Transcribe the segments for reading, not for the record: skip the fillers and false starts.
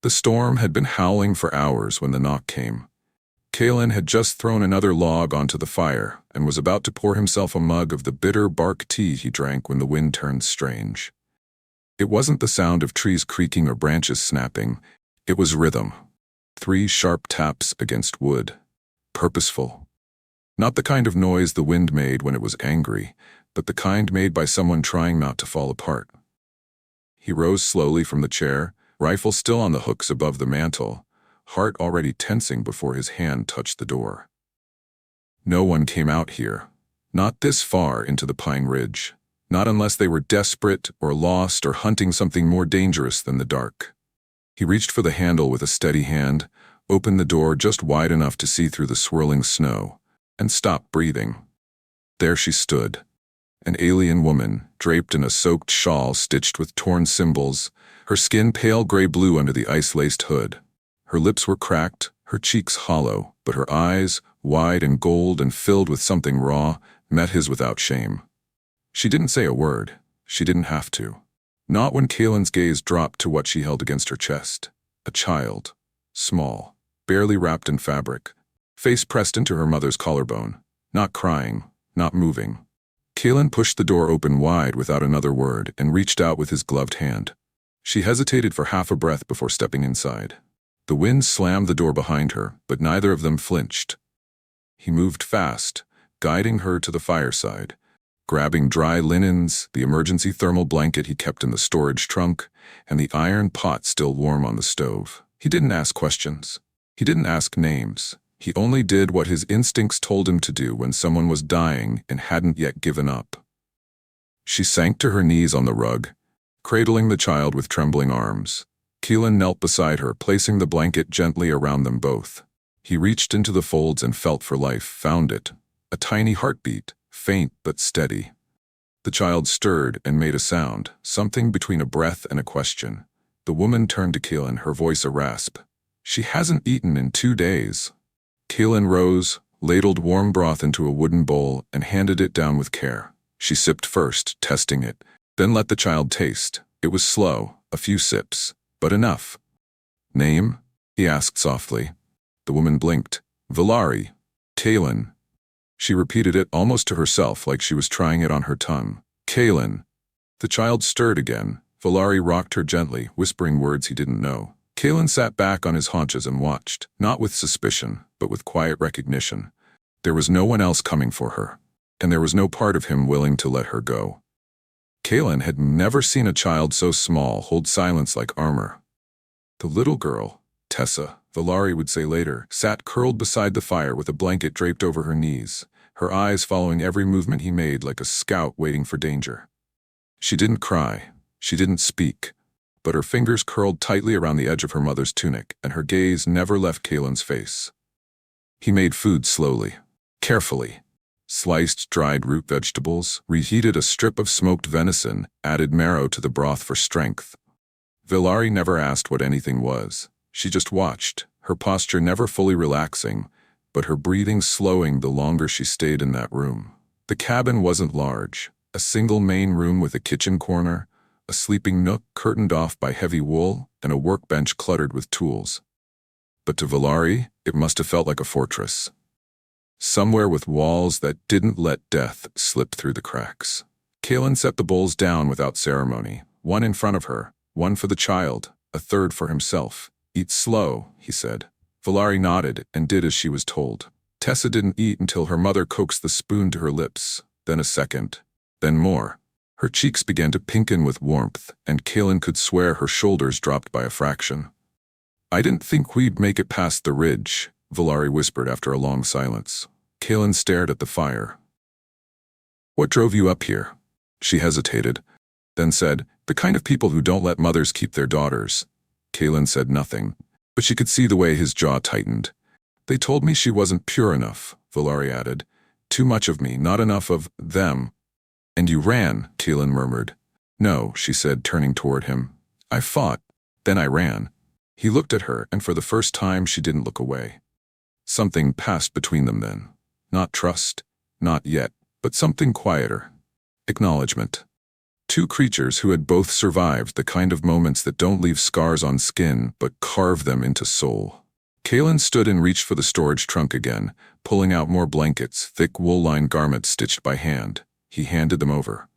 The storm had been howling for hours when the knock came. Kalen had just thrown another log onto the fire and was about to pour himself a mug of the bitter bark tea he drank when the wind turned strange. It wasn't the sound of trees creaking or branches snapping. It was rhythm. 3 sharp taps against wood. Purposeful. Not the kind of noise the wind made when it was angry, but the kind made by someone trying not to fall apart. He rose slowly from the chair, rifle still on the hooks above the mantel, heart already tensing before his hand touched the door. No one came out here. Not this far into the Pine Ridge. Not unless they were desperate or lost or hunting something more dangerous than the dark. He reached for the handle with a steady hand, opened the door just wide enough to see through the swirling snow, and stopped breathing. There she stood, an alien woman, draped in a soaked shawl stitched with torn symbols, her skin pale gray-blue under the ice-laced hood. Her lips were cracked, her cheeks hollow, but her eyes, wide and gold and filled with something raw, met his without shame. She didn't say a word. She didn't have to. Not when Kalen's gaze dropped to what she held against her chest. A child. Small. Barely wrapped in fabric. Face pressed into her mother's collarbone. Not crying. Not moving. Kalen pushed the door open wide without another word and reached out with his gloved hand. She hesitated for half a breath before stepping inside. The wind slammed the door behind her, but neither of them flinched. He moved fast, guiding her to the fireside, grabbing dry linens, the emergency thermal blanket he kept in the storage trunk, and the iron pot still warm on the stove. He didn't ask questions. He didn't ask names. He only did what his instincts told him to do when someone was dying and hadn't yet given up. She sank to her knees on the rug, cradling the child with trembling arms. Kalen knelt beside her, placing the blanket gently around them both. He reached into the folds and felt for life, found it. A tiny heartbeat, faint but steady. The child stirred and made a sound, something between a breath and a question. The woman turned to Kalen, her voice a rasp. "She hasn't eaten in 2 days." Kalen rose, ladled warm broth into a wooden bowl, and handed it down with care. She sipped first, testing it, then let the child taste. It was slow, a few sips, but enough. "Name?" he asked softly. The woman blinked. "Valari." "Kalen." She repeated it almost to herself like she was trying it on her tongue. "Kalen." The child stirred again. Valari rocked her gently, whispering words he didn't know. Kalen sat back on his haunches and watched, not with suspicion, but with quiet recognition. There was no one else coming for her, and there was no part of him willing to let her go. Kalen had never seen a child so small hold silence like armor. The little girl, Tessa, Valari would say later, sat curled beside the fire with a blanket draped over her knees, her eyes following every movement he made like a scout waiting for danger. She didn't cry. She didn't speak. But her fingers curled tightly around the edge of her mother's tunic, and her gaze never left Kalen's face. He made food slowly, carefully. Sliced dried root vegetables, reheated a strip of smoked venison, added marrow to the broth for strength. Valari never asked what anything was. She just watched, her posture never fully relaxing, but her breathing slowing the longer she stayed in that room. The cabin wasn't large, a single main room with a kitchen corner, a sleeping nook curtained off by heavy wool, and a workbench cluttered with tools. But to Valari, it must have felt like a fortress. Somewhere with walls that didn't let death slip through the cracks. Kalen set the bowls down without ceremony, one in front of her, one for the child, a third for himself. "Eat slow," he said. Valari nodded and did as she was told. Tessa didn't eat until her mother coaxed the spoon to her lips, then a second, then more. Her cheeks began to pinken with warmth, and Kalen could swear her shoulders dropped by a fraction. "I didn't think we'd make it past the ridge," Valari whispered after a long silence. Kalen stared at the fire. "What drove you up here?" She hesitated, then said, "The kind of people who don't let mothers keep their daughters." Kalen said nothing, but she could see the way his jaw tightened. "They told me she wasn't pure enough," Valari added. "Too much of me, not enough of them." "And you ran," Kalen murmured. "No," she said, turning toward him. "I fought, then I ran." He looked at her, and for the first time she didn't look away. Something passed between them then. Not trust, not yet, but something quieter. Acknowledgement. Two creatures who had both survived the kind of moments that don't leave scars on skin but carve them into soul. Kalen stood and reached for the storage trunk again, pulling out more blankets, thick wool-lined garments stitched by hand. He handed them over.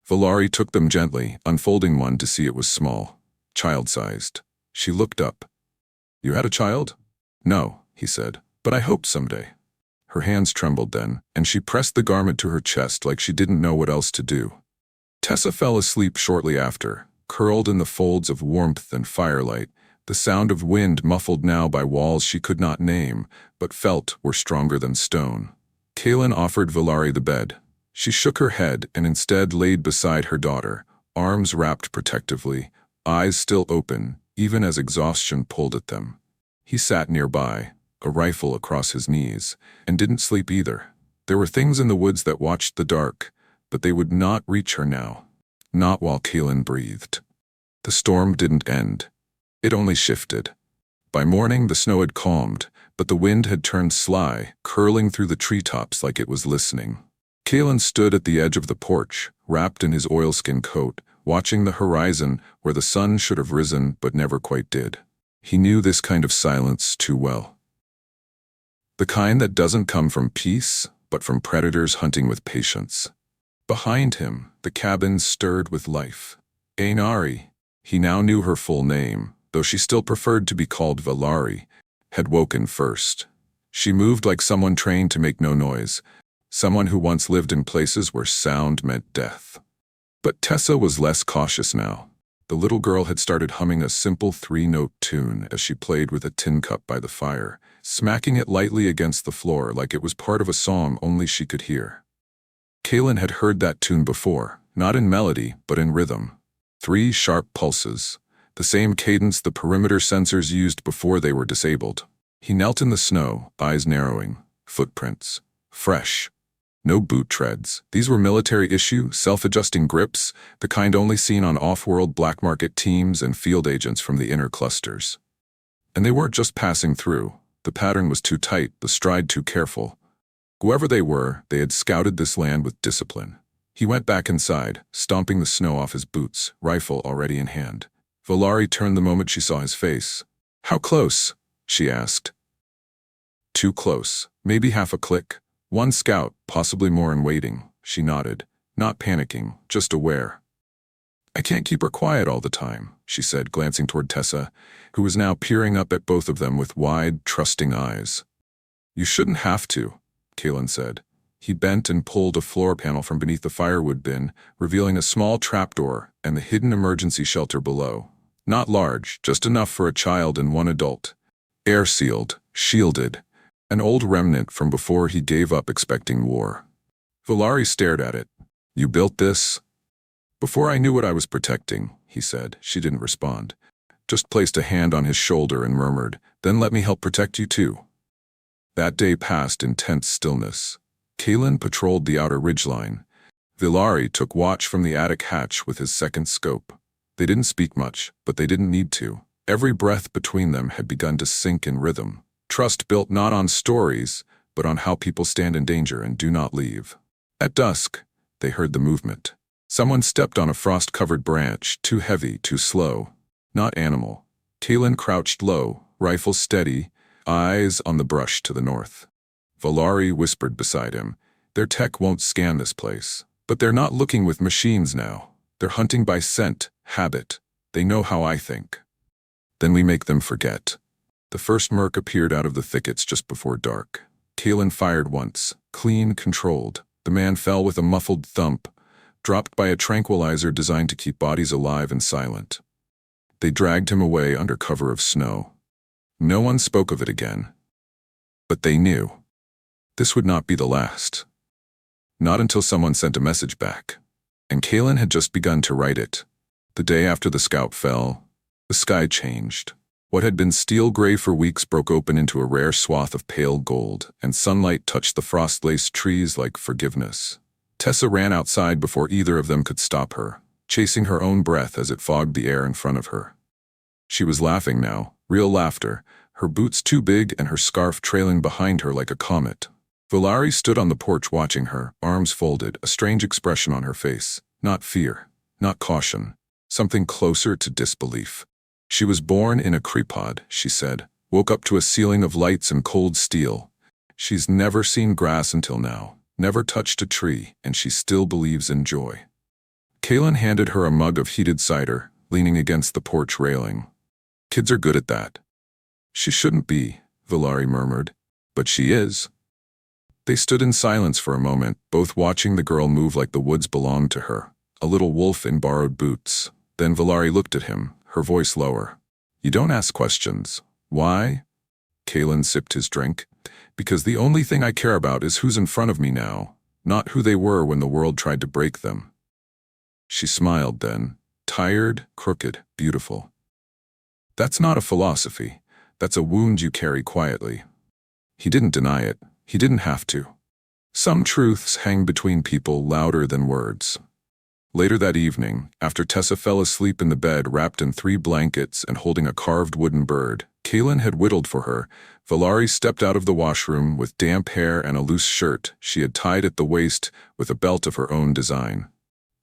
Valari took them gently, unfolding one to see it was small, child-sized. She looked up. "You had a child?" "No," he said, "but I hoped someday." Her hands trembled then, and she pressed the garment to her chest like she didn't know what else to do. Tessa fell asleep shortly after, curled in the folds of warmth and firelight, the sound of wind muffled now by walls she could not name, but felt were stronger than stone. Kalen offered Valari the bed. She shook her head and instead laid beside her daughter, arms wrapped protectively, eyes still open, even as exhaustion pulled at them. He sat nearby, a rifle across his knees, and didn't sleep either. There were things in the woods that watched the dark, but they would not reach her now. Not while Kalen breathed. The storm didn't end. It only shifted. By morning the snow had calmed, but the wind had turned sly, curling through the treetops like it was listening. Kalen stood at the edge of the porch, wrapped in his oilskin coat, watching the horizon where the sun should have risen but never quite did. He knew this kind of silence too well. The kind that doesn't come from peace, but from predators hunting with patience. Behind him, the cabin stirred with life. Ainari, he now knew her full name, though she still preferred to be called Valari, had woken first. She moved like someone trained to make no noise, someone who once lived in places where sound meant death. But Tessa was less cautious now. The little girl had started humming a simple three-note tune as she played with a tin cup by the fire, smacking it lightly against the floor like it was part of a song only she could hear. Kalen had heard that tune before, not in melody, but in rhythm. 3 sharp pulses, the same cadence the perimeter sensors used before they were disabled. He knelt in the snow, eyes narrowing, footprints. Fresh. No boot treads. These were military-issue, self-adjusting grips, the kind only seen on off-world black market teams and field agents from the inner clusters. And they weren't just passing through. The pattern was too tight, the stride too careful. Whoever they were, they had scouted this land with discipline. He went back inside, stomping the snow off his boots, rifle already in hand. Valari turned the moment she saw his face. "How close?" she asked. "Too close. Maybe half a click. 1 scout, possibly more in waiting," she nodded, not panicking, just aware. "I can't keep her quiet all the time," she said, glancing toward Tessa, who was now peering up at both of them with wide, trusting eyes. "You shouldn't have to," Kalen said. He bent and pulled a floor panel from beneath the firewood bin, revealing a small trapdoor and the hidden emergency shelter below. Not large, just enough for a child and 1 adult. Air-sealed, shielded, an old remnant from before he gave up expecting war. Valari stared at it. "You built this?" "Before I knew what I was protecting," he said. She didn't respond. Just placed a hand on his shoulder and murmured, "Then let me help protect you too." That day passed in tense stillness. Kalen patrolled the outer ridgeline. Valari took watch from the attic hatch with his second scope. They didn't speak much, but they didn't need to. Every breath between them had begun to sink in rhythm. Trust built not on stories, but on how people stand in danger and do not leave. At dusk, they heard the movement. Someone stepped on a frost-covered branch, too heavy, too slow. Not animal. Kalen crouched low, rifle steady, eyes on the brush to the north. Valari whispered beside him, "Their tech won't scan this place. But they're not looking with machines now. They're hunting by scent, habit. They know how I think. Then we make them forget." The first merc appeared out of the thickets just before dark. Kalen fired once, clean, controlled. The man fell with a muffled thump, dropped by a tranquilizer designed to keep bodies alive and silent. They dragged him away under cover of snow. No one spoke of it again. But they knew. This would not be the last. Not until someone sent a message back. And Kalen had just begun to write it. The day after the scout fell, the sky changed. What had been steel gray for weeks broke open into a rare swath of pale gold, and sunlight touched the frost-laced trees like forgiveness. Tessa ran outside before either of them could stop her, chasing her own breath as it fogged the air in front of her. She was laughing now, real laughter, her boots too big and her scarf trailing behind her like a comet. Valari stood on the porch watching her, arms folded, a strange expression on her face. Not fear, not caution, something closer to disbelief. She was born in a crepod, she said, woke up to a ceiling of lights and cold steel. She's never seen grass until now, never touched a tree, and she still believes in joy. Kaylin handed her a mug of heated cider, leaning against the porch railing. Kids are good at that. She shouldn't be, Villari murmured, but she is. They stood in silence for a moment, both watching the girl move like the woods belonged to her, a little wolf in borrowed boots. Then Villari looked at him, her voice lower. You don't ask questions. Why? Kaylin sipped his drink. Because the only thing I care about is who's in front of me now, not who they were when the world tried to break them. She smiled then, tired, crooked, beautiful. That's not a philosophy. That's a wound you carry quietly. He didn't deny it. He didn't have to. Some truths hang between people louder than words. Later that evening, after Tessa fell asleep in the bed wrapped in 3 blankets and holding a carved wooden bird Kaylin had whittled for her, Villari stepped out of the washroom with damp hair and a loose shirt she had tied at the waist with a belt of her own design.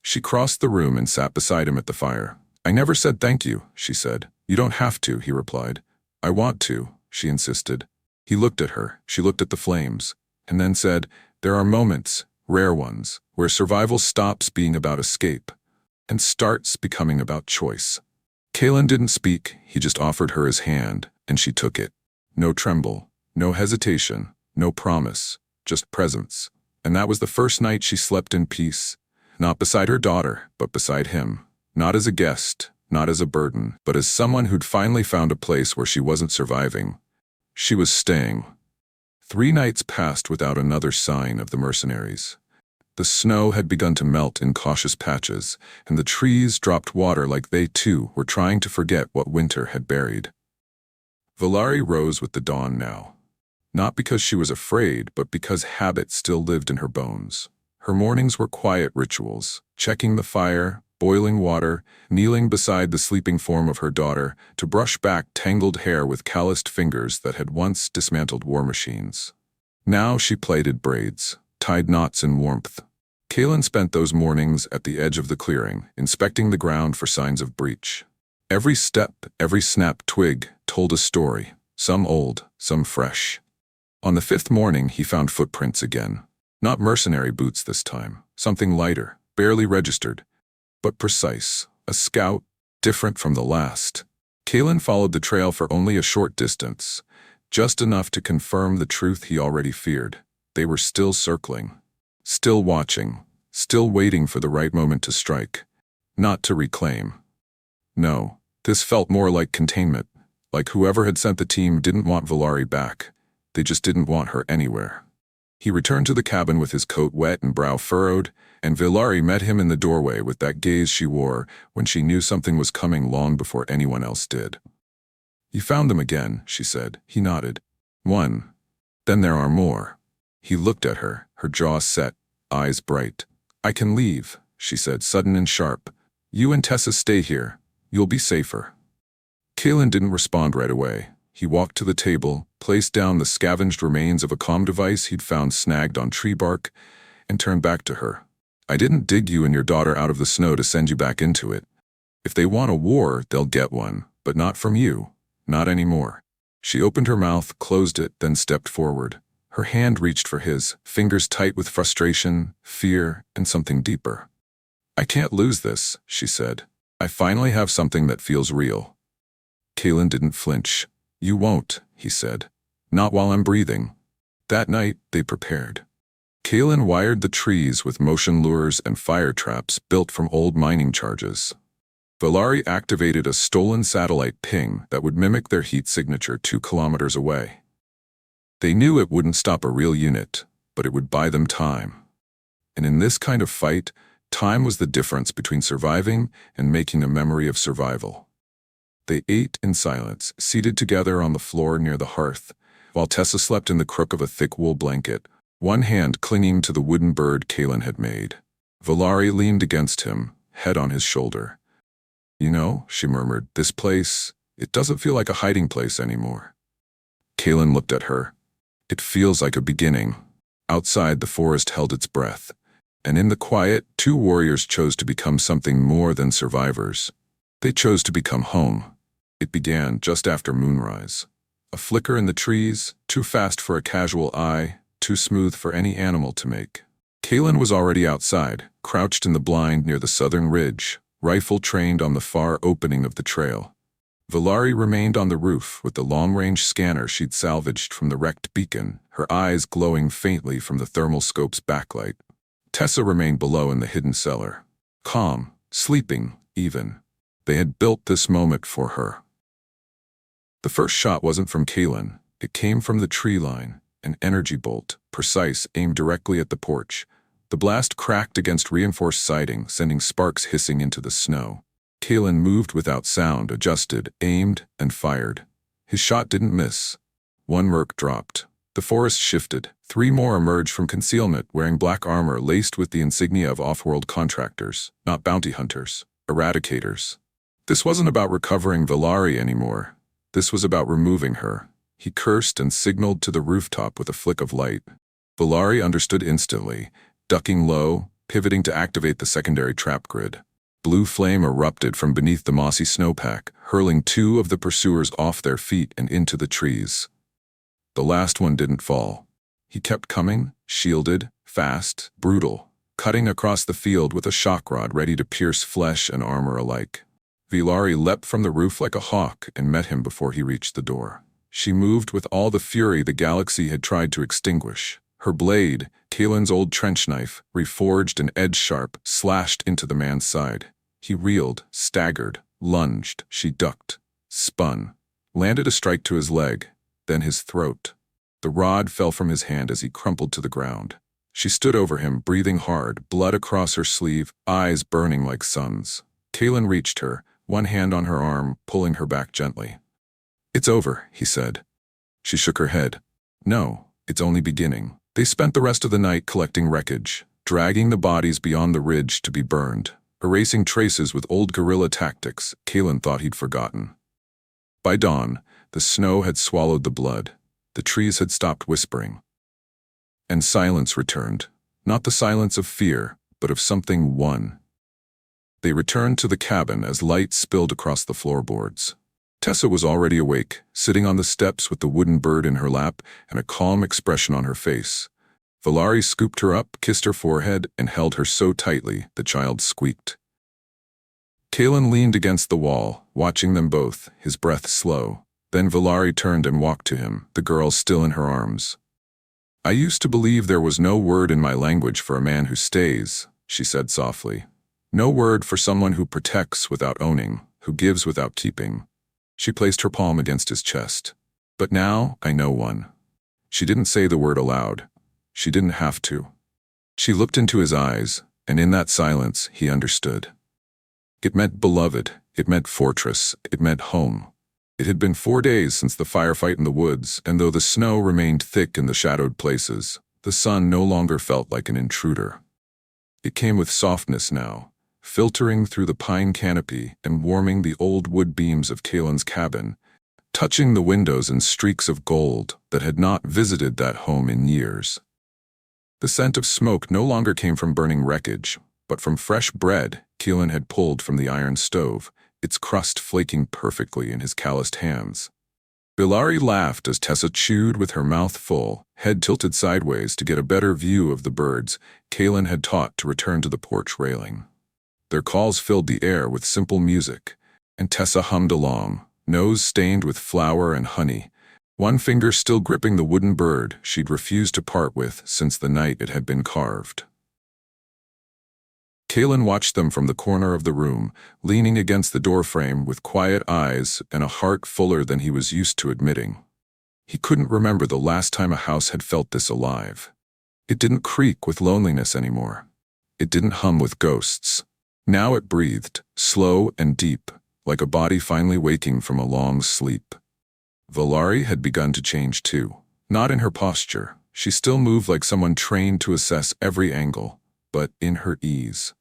She crossed the room and sat beside him at the fire. I never said thank you, she said. You don't have to, he replied. I want to, she insisted. He looked at her, she looked at the flames, and then said, there are moments, rare ones, where survival stops being about escape and starts becoming about choice. Kaylin didn't speak, he just offered her his hand, and she took it. No tremble, no hesitation, no promise, just presence. And that was the first night she slept in peace, not beside her daughter, but beside him. Not as a guest, not as a burden, but as someone who'd finally found a place where she wasn't surviving. She was staying. 3 nights passed without another sign of the mercenaries. The snow had begun to melt in cautious patches, and the trees dropped water like they, too, were trying to forget what winter had buried. Villari rose with the dawn now. Not because she was afraid, but because habit still lived in her bones. Her mornings were quiet rituals, checking the fire, boiling water, kneeling beside the sleeping form of her daughter to brush back tangled hair with calloused fingers that had once dismantled war machines. Now she plaited braids, tied knots in warmth. Kaylin spent those mornings at the edge of the clearing, inspecting the ground for signs of breach. Every step, every snapped twig told a story, some old, some fresh. On the 5th morning, he found footprints again. Not mercenary boots this time, something lighter, barely registered, but precise, a scout, different from the last. Kaylin followed the trail for only a short distance, just enough to confirm the truth he already feared. They were still circling, still watching, still waiting for the right moment to strike, not to reclaim. No, this felt more like containment, like whoever had sent the team didn't want Villari back. They just didn't want her anywhere. He returned to the cabin with his coat wet and brow furrowed, and Villari met him in the doorway with that gaze she wore when she knew something was coming long before anyone else did. You found them again, she said. He nodded. 1. Then there are more. He looked at her, her jaw set, eyes bright. I can leave, she said, sudden and sharp. You and Tessa stay here. You'll be safer. Kaylin didn't respond right away. He walked to the table, placed down the scavenged remains of a comm device he'd found snagged on tree bark, and turned back to her. I didn't dig you and your daughter out of the snow to send you back into it. If they want a war, they'll get one, but not from you. Not anymore. She opened her mouth, closed it, then stepped forward. Her hand reached for his, fingers tight with frustration, fear, and something deeper. I can't lose this, she said. I finally have something that feels real. Kaylin didn't flinch. You won't, he said. Not while I'm breathing. That night, they prepared. Kaylin wired the trees with motion lures and fire traps built from old mining charges. Villari activated a stolen satellite ping that would mimic their heat signature 2 kilometers away. They knew it wouldn't stop a real unit, but it would buy them time. And in this kind of fight, time was the difference between surviving and making a memory of survival. They ate in silence, seated together on the floor near the hearth, while Tessa slept in the crook of a thick wool blanket, one hand clinging to the wooden bird Kaylin had made. Villari leaned against him, head on his shoulder. You know, she murmured, this place, it doesn't feel like a hiding place anymore. Kaylin looked at her. It feels like a beginning. Outside, the forest held its breath. And in the quiet, two warriors chose to become something more than survivors. They chose to become home. It began just after moonrise. A flicker in the trees, too fast for a casual eye, too smooth for any animal to make. Kaelin was already outside, crouched in the blind near the southern ridge, rifle trained on the far opening of the trail. Valari remained on the roof with the long-range scanner she'd salvaged from the wrecked beacon, her eyes glowing faintly from the thermal scope's backlight. Tessa remained below in the hidden cellar, calm, sleeping, even. They had built this moment for her. The first shot wasn't from Kaelin. It came from the tree line, an energy bolt, precise, aimed directly at the porch. The blast cracked against reinforced siding, sending sparks hissing into the snow. Kaelin moved without sound, adjusted, aimed, and fired. His shot didn't miss. One merc dropped. The forest shifted. 3 more emerged from concealment, wearing black armor laced with the insignia of off-world contractors, not bounty hunters, eradicators. This wasn't about recovering Valari anymore. This was about removing her. He cursed and signaled to the rooftop with a flick of light. Valari understood instantly, ducking low, pivoting to activate the secondary trap grid. Blue flame erupted from beneath the mossy snowpack, hurling 2 of the pursuers off their feet and into the trees. The last one didn't fall. He kept coming, shielded, fast, brutal, cutting across the field with a shock rod ready to pierce flesh and armor alike. Valari leapt from the roof like a hawk and met him before he reached the door. She moved with all the fury the galaxy had tried to extinguish. Her blade, Kaelin's old trench knife, reforged and edge-sharp, slashed into the man's side. He reeled, staggered, lunged. She ducked, spun, landed a strike to his leg, then his throat. The rod fell from his hand as he crumpled to the ground. She stood over him, breathing hard, blood across her sleeve, eyes burning like suns. Kaelin reached her, one hand on her arm, pulling her back gently. "It's over," he said. She shook her head. "No, it's only beginning." They spent the rest of the night collecting wreckage, dragging the bodies beyond the ridge to be burned, erasing traces with old guerrilla tactics Kaelin thought he'd forgotten. By dawn, the snow had swallowed the blood. The trees had stopped whispering. And silence returned, not the silence of fear, but of something won. They returned to the cabin as light spilled across the floorboards. Tessa was already awake, sitting on the steps with the wooden bird in her lap and a calm expression on her face. Valari scooped her up, kissed her forehead, and held her so tightly the child squeaked. Kaelin leaned against the wall, watching them both, his breath slow. Then Valari turned and walked to him, the girl still in her arms. "I used to believe there was no word in my language for a man who stays," she said softly. "No word for someone who protects without owning, who gives without keeping." She placed her palm against his chest. "But now I know one." She didn't say the word aloud. She didn't have to. She looked into his eyes, and in that silence he understood. It meant beloved, it meant fortress, it meant home. It had been 4 days since the firefight in the woods, and though the snow remained thick in the shadowed places, the sun no longer felt like an intruder. It came with softness now, filtering through the pine canopy and warming the old wood beams of Kaelin's cabin, touching the windows in streaks of gold that had not visited that home in years. The scent of smoke no longer came from burning wreckage, but from fresh bread Kaelin had pulled from the iron stove, its crust flaking perfectly in his calloused hands. Valari laughed as Tessa chewed with her mouth full, head tilted sideways to get a better view of the birds Kaelin had taught to return to the porch railing. Their calls filled the air with simple music, and Tessa hummed along, nose stained with flour and honey, one finger still gripping the wooden bird she'd refused to part with since the night it had been carved. Kaelin watched them from the corner of the room, leaning against the doorframe with quiet eyes and a heart fuller than he was used to admitting. He couldn't remember the last time a house had felt this alive. It didn't creak with loneliness anymore. It didn't hum with ghosts. Now it breathed, slow and deep, like a body finally waking from a long sleep. Valari had begun to change too. Not in her posture. She still moved like someone trained to assess every angle, but in her ease.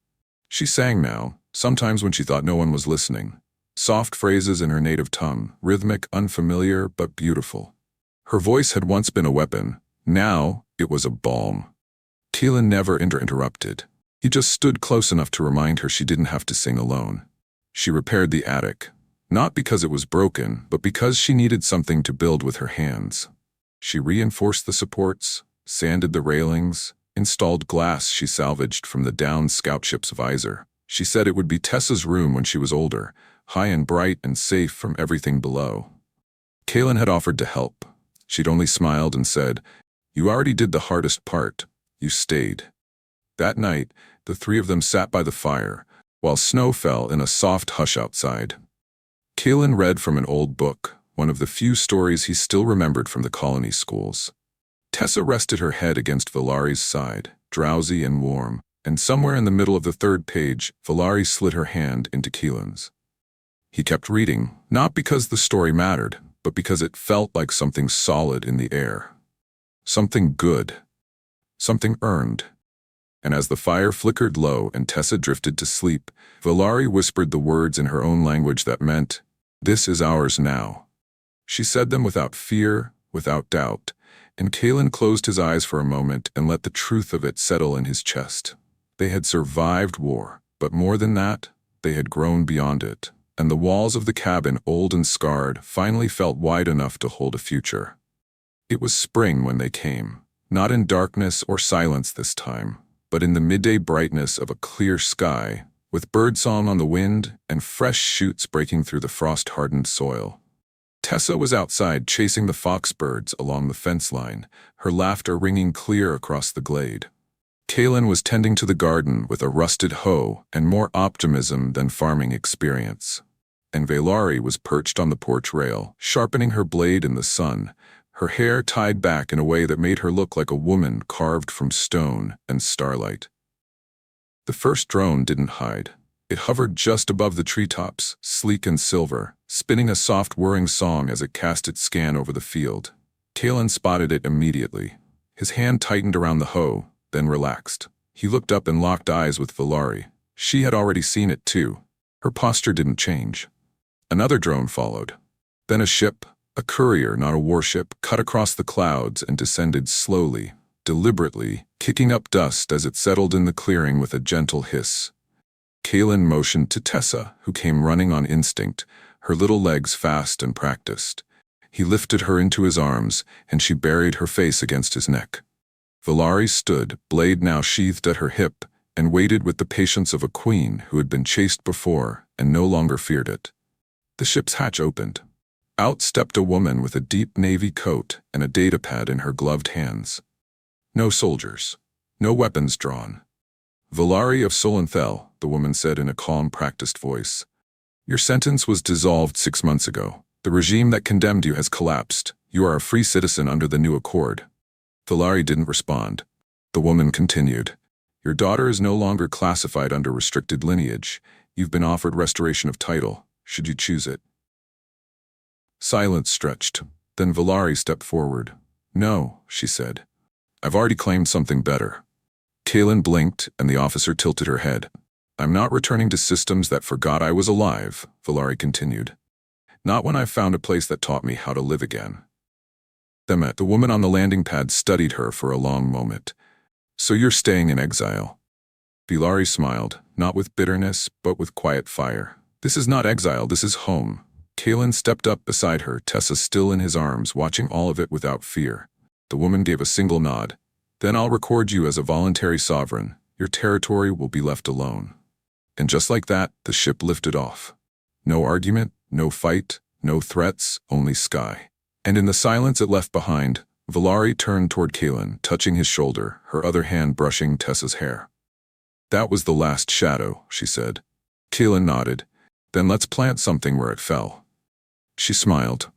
She sang now, sometimes when she thought no one was listening. Soft phrases in her native tongue, rhythmic, unfamiliar, but beautiful. Her voice had once been a weapon. Now it was a balm. Keelan never interrupted. He just stood close enough to remind her she didn't have to sing alone. She repaired the attic, not because it was broken, but because she needed something to build with her hands. She reinforced the supports, sanded the railings, installed glass she salvaged from the downed scout ship's visor. She said it would be Tessa's room when she was older, high and bright and safe from everything below. Keelan had offered to help. She'd only smiled and said, "You already did the hardest part. You stayed." That night, the three of them sat by the fire, while snow fell in a soft hush outside. Keelan read from an old book, one of the few stories he still remembered from the colony schools. Tessa rested her head against Valari's side, drowsy and warm, and somewhere in the middle of the third page, Valari slid her hand into Keelan's. He kept reading, not because the story mattered, but because it felt like something solid in the air. Something good. Something earned. And as the fire flickered low and Tessa drifted to sleep, Valari whispered the words in her own language that meant, "This is ours now." She said them without fear, without doubt, and Keelan closed his eyes for a moment and let the truth of it settle in his chest. They had survived war, but more than that, they had grown beyond it, and the walls of the cabin, old and scarred, finally felt wide enough to hold a future. It was spring when they came, not in darkness or silence this time, but in the midday brightness of a clear sky, with birdsong on the wind and fresh shoots breaking through the frost-hardened soil. Tessa was outside chasing the foxbirds along the fence line, her laughter ringing clear across the glade. Keelan was tending to the garden with a rusted hoe and more optimism than farming experience. And Valari was perched on the porch rail, sharpening her blade in the sun, her hair tied back in a way that made her look like a woman carved from stone and starlight. The first drone didn't hide. It hovered just above the treetops, sleek and silver, spinning a soft whirring song as it cast its scan over the field. Keelan spotted it immediately. His hand tightened around the hoe, then relaxed. He looked up and locked eyes with Valari. She had already seen it too. Her posture didn't change. Another drone followed. Then a ship, a courier, not a warship, cut across the clouds and descended slowly, deliberately, kicking up dust as it settled in the clearing with a gentle hiss. Keelan motioned to Tessa, who came running on instinct, her little legs fast and practiced. He lifted her into his arms, and she buried her face against his neck. Valari stood, blade now sheathed at her hip, and waited with the patience of a queen who had been chased before and no longer feared it. The ship's hatch opened. Out stepped a woman with a deep navy coat and a datapad in her gloved hands. No soldiers. No weapons drawn. "Valari of Solenthal," the woman said in a calm, practiced voice. "Your sentence was dissolved 6 months ago. The regime that condemned you has collapsed. You are a free citizen under the new accord." Valari didn't respond. The woman continued. "Your daughter is no longer classified under restricted lineage. You've been offered restoration of title, should you choose it." Silence stretched. Then Valari stepped forward. "No," she said. "I've already claimed something better." Keelan blinked, and the officer tilted her head. "I'm not returning to systems that forgot I was alive," Valari continued. "Not when I found a place that taught me how to live again." The woman on the landing pad studied her for a long moment. "So you're staying in exile?" Valari smiled, not with bitterness, but with quiet fire. "This is not exile, this is home." Keelan stepped up beside her, Tessa still in his arms, watching all of it without fear. The woman gave a single nod. "Then I'll record you as a voluntary sovereign. Your territory will be left alone." And just like that, the ship lifted off. No argument, no fight, no threats, only sky. And in the silence it left behind, Valari turned toward Keelan, touching his shoulder, her other hand brushing Tessa's hair. "That was the last shadow," she said. Keelan nodded. "Then let's plant something where it fell." She smiled.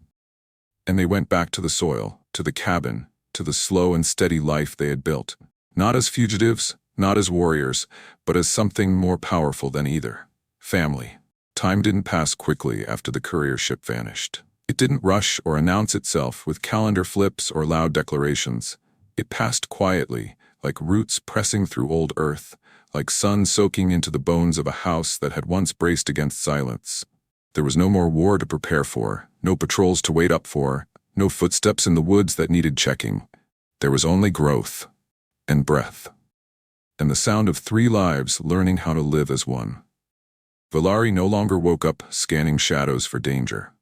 And they went back to the soil, to the cabin, to the slow and steady life they had built. Not as fugitives, not as warriors, but as something more powerful than either. Family. Time didn't pass quickly after the courier ship vanished. It didn't rush or announce itself with calendar flips or loud declarations. It passed quietly, like roots pressing through old earth, like sun soaking into the bones of a house that had once braced against silence. There was no more war to prepare for, no patrols to wait up for, no footsteps in the woods that needed checking. There was only growth and breath. and the sound of 3 lives learning how to live as one. Valari no longer woke up scanning shadows for danger.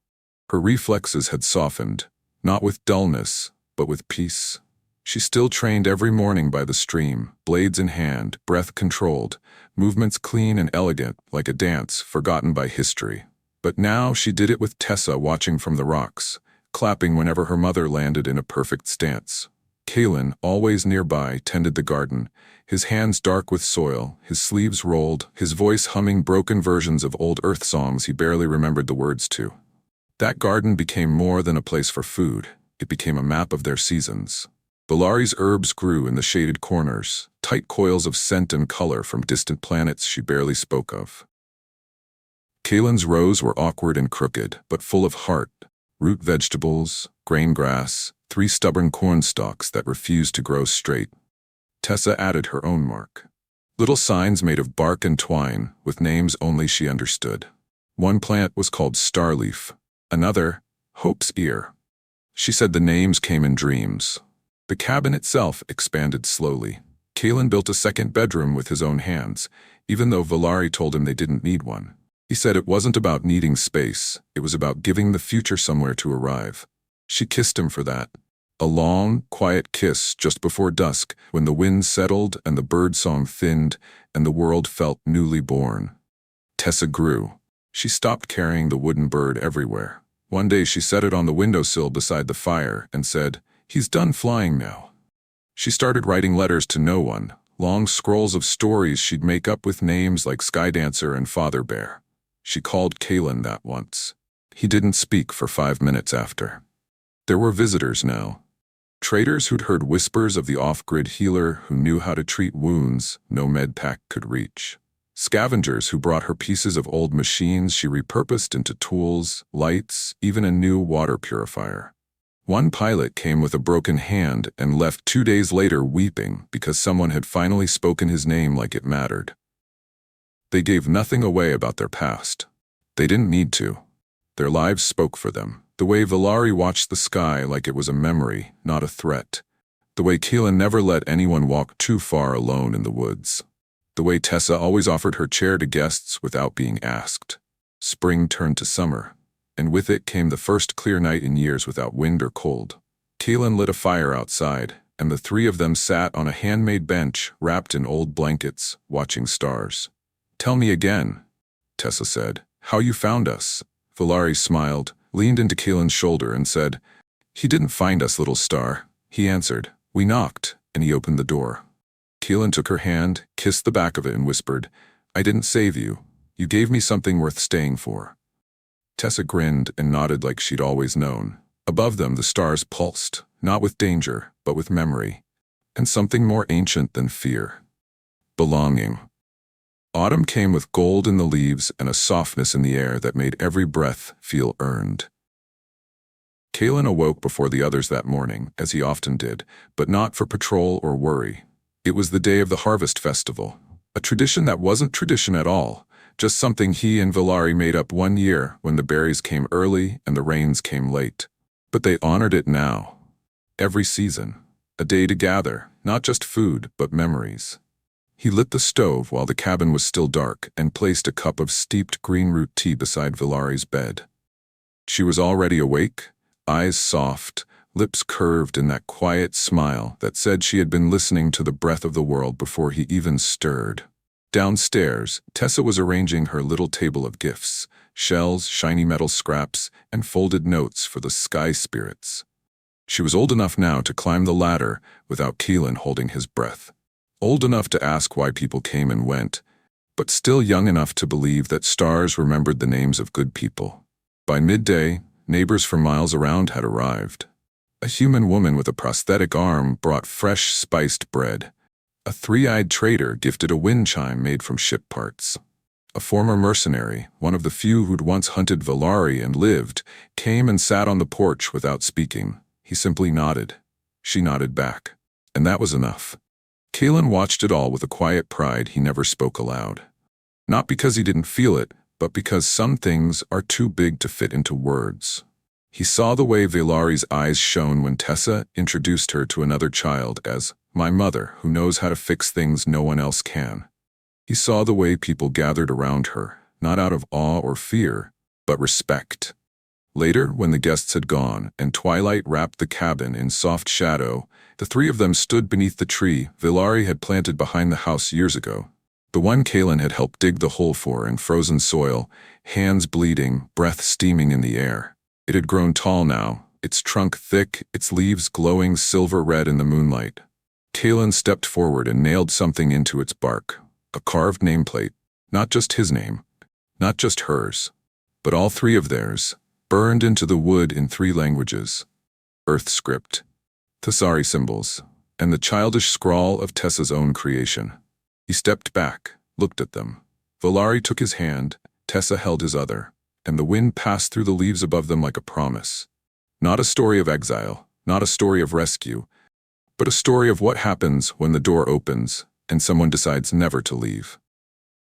Her reflexes had softened, not with dullness, but with peace. She still trained every morning by the stream, blades in hand, breath controlled, movements clean and elegant like a dance forgotten by history. But now she did it with Tessa watching from the rocks, clapping whenever her mother landed in a perfect stance. Kalen, always nearby, tended the garden, his hands dark with soil, his sleeves rolled, his voice humming broken versions of old earth songs he barely remembered the words to. That garden became more than a place for food. It became a map of their seasons. Valari's herbs grew in the shaded corners, tight coils of scent and color from distant planets she barely spoke of. Kalen's rows were awkward and crooked, but full of heart. Root vegetables, grain grass, 3 stubborn corn stalks that refused to grow straight. Tessa added her own mark. Little signs made of bark and twine, with names only she understood. One plant was called Starleaf, another, Hope's Ear. She said the names came in dreams. The cabin itself expanded slowly. Kalen built a 2nd bedroom with his own hands, even though Valari told him they didn't need one. He said it wasn't about needing space, it was about giving the future somewhere to arrive. She kissed him for that. A long, quiet kiss just before dusk, when the wind settled and the birdsong thinned and the world felt newly born. Tessa grew. She stopped carrying the wooden bird everywhere. One day she set it on the windowsill beside the fire and said, "He's done flying now." She started writing letters to no one, long scrolls of stories she'd make up with names like Skydancer and Father Bear. She called Kalen that once. He didn't speak for 5 minutes after. There were visitors now. Traders who'd heard whispers of the off-grid healer who knew how to treat wounds no med pack could reach. Scavengers who brought her pieces of old machines she repurposed into tools, lights, even a new water purifier. One pilot came with a broken hand and left 2 days later weeping because someone had finally spoken his name like it mattered. They gave nothing away about their past. They didn't need to. Their lives spoke for them. The way Valari watched the sky like it was a memory, not a threat. The way Kalen never let anyone walk too far alone in the woods. The way Tessa always offered her chair to guests without being asked. Spring turned to summer, and with it came the first clear night in years without wind or cold. Kalen lit a fire outside, and the 3 of them sat on a handmade bench wrapped in old blankets, watching stars. "Tell me again," Tessa said, "how you found us." Valari smiled, leaned into Kalen's shoulder and said, "He didn't find us, little star." He answered, "We knocked," and he opened the door. Kalen took her hand, kissed the back of it and whispered, "I didn't save you. You gave me something worth staying for." Tessa grinned and nodded like she'd always known. Above them the stars pulsed, not with danger, but with memory, and something more ancient than fear. Belonging. Autumn came with gold in the leaves and a softness in the air that made every breath feel earned. Kalen awoke before the others that morning, as he often did, but not for patrol or worry. It was the day of the harvest festival, a tradition that wasn't tradition at all, just something he and Valari made up one year when the berries came early and the rains came late. But they honored it now. Every season, a day to gather, not just food, but memories. He lit the stove while the cabin was still dark and placed a cup of steeped green root tea beside Valari's bed. She was already awake, eyes soft, lips curved in that quiet smile that said she had been listening to the breath of the world before he even stirred. Downstairs, Tessa was arranging her little table of gifts, shells, shiny metal scraps, and folded notes for the sky spirits. She was old enough now to climb the ladder without Kalen holding his breath. Old enough to ask why people came and went, but still young enough to believe that stars remembered the names of good people. By midday, neighbors from miles around had arrived. A human woman with a prosthetic arm brought fresh, spiced bread. A 3-eyed trader gifted a wind chime made from ship parts. A former mercenary, one of the few who'd once hunted Valari and lived, came and sat on the porch without speaking. He simply nodded. She nodded back. And that was enough. Kalen watched it all with a quiet pride he never spoke aloud. Not because he didn't feel it, but because some things are too big to fit into words. He saw the way Vilari's eyes shone when Tessa introduced her to another child as my mother, who knows how to fix things no one else can. He saw the way people gathered around her, not out of awe or fear, but respect. Later, when the guests had gone and twilight wrapped the cabin in soft shadow, the three of them stood beneath the tree Vilari had planted behind the house years ago. The one Kaelin had helped dig the hole for in frozen soil, hands bleeding, breath steaming in the air. It had grown tall now, its trunk thick, its leaves glowing silver red in the moonlight. Kaelin stepped forward and nailed something into its bark, a carved nameplate, not just his name, not just hers, but all three of theirs, burned into the wood in 3 languages: Earth script, Thessari symbols, and the childish scrawl of Tessa's own creation. He stepped back, looked at them. Vilari took his hand, Tessa held his other, and the wind passed through the leaves above them like a promise. Not a story of exile, not a story of rescue, but a story of what happens when the door opens and someone decides never to leave.